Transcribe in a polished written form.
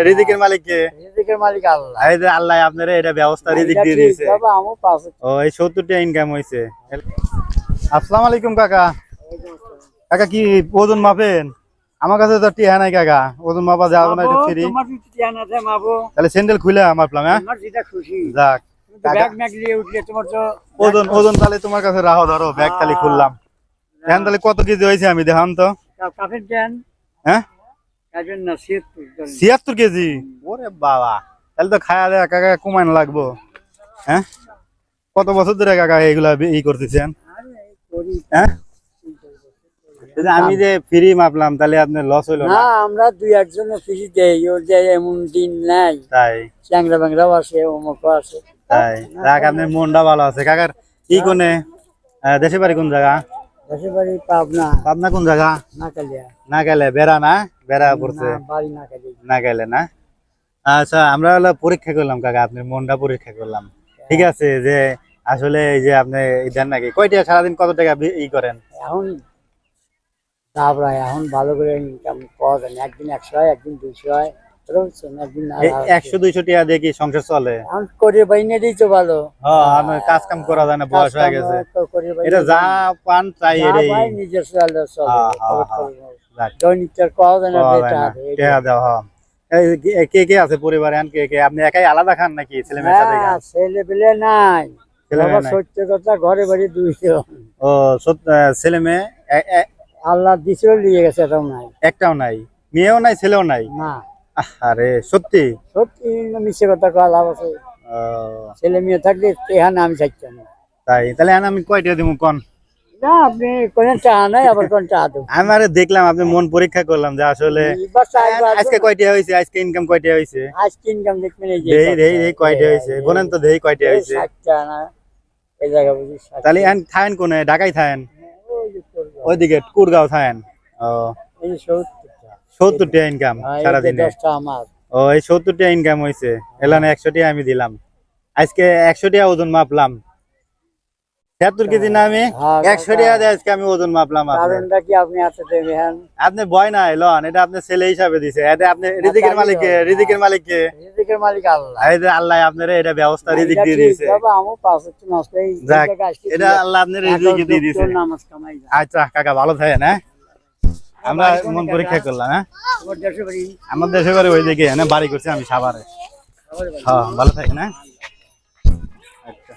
রিজিকের মালিক কে? রিজিকের মালিক আল্লাহ। এই যে আল্লাহ আপনারে এটা ব্যবস্থা রিজিক দিয়ে দিয়েছে। বাবা আমও পাস। ও এই 70 টাকা ইনকাম হইছে। আসসালামু আলাইকুম কাকা। কাকা কি ওজন মাপেন? আমার কাছে তো টিয়া নাই কাকা, ওজন মাপা যাবে না একটু ফ্রি। তোমার যদি টিয়া না থাকে মাপো। তাহলে স্যান্ডেল খুলে মাপলাম। হ্যাঁ তোমার যেটা খুশি। যাক ব্যাগ ম্যাগ নিয়ে উঠলে তোমার তো ওজন তাহলে তোমার কাছে রাখো, ধরো ব্যাগ খালি খুললাম। এখন তাহলে কত কেজি হয়েছে আমি দেখাম তো। কাফের দেন। হ্যাঁ কাফের না 76 কেজি। ওরে বাবা, তাহলে তো খায়া দেয়া কাকা কমানো লাগবো। হ্যাঁ কত বছর ধরে কাকা এইগুলা করতেছেন? হ্যাঁ আমি যে ফ্রি মাপলাম তাহলে আপনার লস হইলো না? আমরা দুই একজন ফ্রি দেই, ওর যে এমন দিন নাই। তাই চ্যাংরা ব্যাংরাও আছে, অমুকও আছে। তাই যাক আপনার মনটা ভালো আছে। কাকার কি কোনে দেশে বাড়ি কোন জায়গা? দেশে বাড়ি পাবনা। পাবনা কোন জায়গা? নাকালিয়া। না গেলে বেড়া না বেড়া পড়ছে বাড়ি নাকালি। না গেলে না। আচ্ছা আমরা হলো পরীক্ষা করলাম কাকা, আপনার মনটা পরীক্ষা করলাম। ঠিক আছে যে আসলে এই যে আপনি দেন নাকি কয়টা সারাদিন কত টাকা করেন? এখন এখন ভালো করে ইনকাম করেন, একদিন 100 হয়, একদিন 200 হয়, একদিন 100-200 টাকা দিয়ে কি সংসার চলে? এখন করে বাইনে দিই তো ভালো। হ্যাঁ কাজ কাম করা যায় না, বয়স হয়ে গেছে। এটা যা পান চাই এটাই নিজের চলে চলে। দৈনিকটার পাওয়া যায় না। টাকা দাও। কে কে আছে পরিবারে? কে কে আপনি একাই আলাদা খান নাকি ছেলে মেয়ের সাথে খান? ছেলে পেলে নাই, সত্য কথা ঘরে বাড়ি 200। ও ছেলে মেয়ে আল্লাহ দিছিল নিয়ে গেছে, এটাও নাই, একটাও নাই, মেয়েও নাই ছেলেও নাই না। আরে সত্যি সত্যি মিশে কথা কওয়া লাভ আছে? ছেলে মেয়ে থাকলে এখানে আমি চাইতাম না। তাই তাহলে আমি কয়টা দিব কোন? না আপনি কোন চা নাই, আবার কোন চা দেব? আমি আরে দেখলাম আপনি মন পরীক্ষা করলাম যে আসলে আজকে কয়টা হয়েছে, আজকে ইনকাম কয়টা হয়েছে। আজকে ইনকাম দেখবেন এই যে দেই কয়টা হয়েছে বলেন তো, দেই কয়টা হয়েছে। 60টা না এই জায়গা বুঝি। তাহলে থাকেন কোনে? ঢাকায় থাকেন? ওইদিকে কুড়গাঁও থাকেন? ও এই যে 70 টাকা ইনকাম সারাদিনে? আমার ও এই 70 টাকা ইনকাম হয়েছে। এলান 100 টাকা আমি দিলাম। আজকে 100 টাকা ওজন মাপলাম। 76 কেজি না আমি 100 টাকা দিয়ে আজকে আমি ওজন মাপলাম। কারণটা কি আপনি এত দেবেন? আপনি ভয় না এলন, এটা আপনি ছেলে হিসাবে দিছে। এটা আপনি রিজিকের মালিক কে? রিজিকের মালিক কে? রিজিকের মালিক আল্লাহ। এই যে আল্লাহ আপনারে এটা ব্যবস্থা রিজিক দিয়ে দিয়েছে। বাবা আমও পাস হচ্ছে না, এই জায়গা এটা আল্লাহ আপনার রিজিক দিয়ে দিয়েছে। নামাজ কামাই যায়। আচ্ছা কাকা ভালো থাকেন। হ্যাঁ আমরা মন পরীক্ষা করলাম। হ্যাঁ তোমার দেশে বাড়ি? আমার দেশে বাড়ি ওইদিকে, হ্যাঁ বাড়ি করছি আমি সাভারে। হ্যাঁ ভালো থাকেন। হ্যাঁ আচ্ছা।